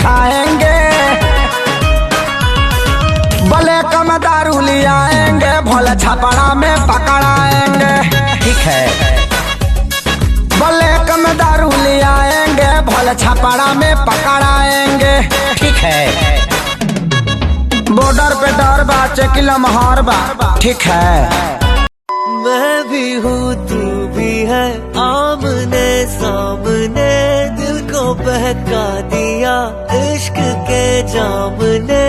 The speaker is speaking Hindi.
दिखाएंगे, ब्लैक में दारू ले आएंगे, भोले छपड़ा में पकड़ाएंगे। ठीक है, ब्लैक में दारू ले आएंगे, भोले छपड़ा में पकड़ाएंगे। ठीक है, बॉर्डर पे डर बा, चेकिल महर बा। ठीक है, मैं भी हूँ तू भी है, आमने सामने दिल को बहका दिया इश्क के जाम ने।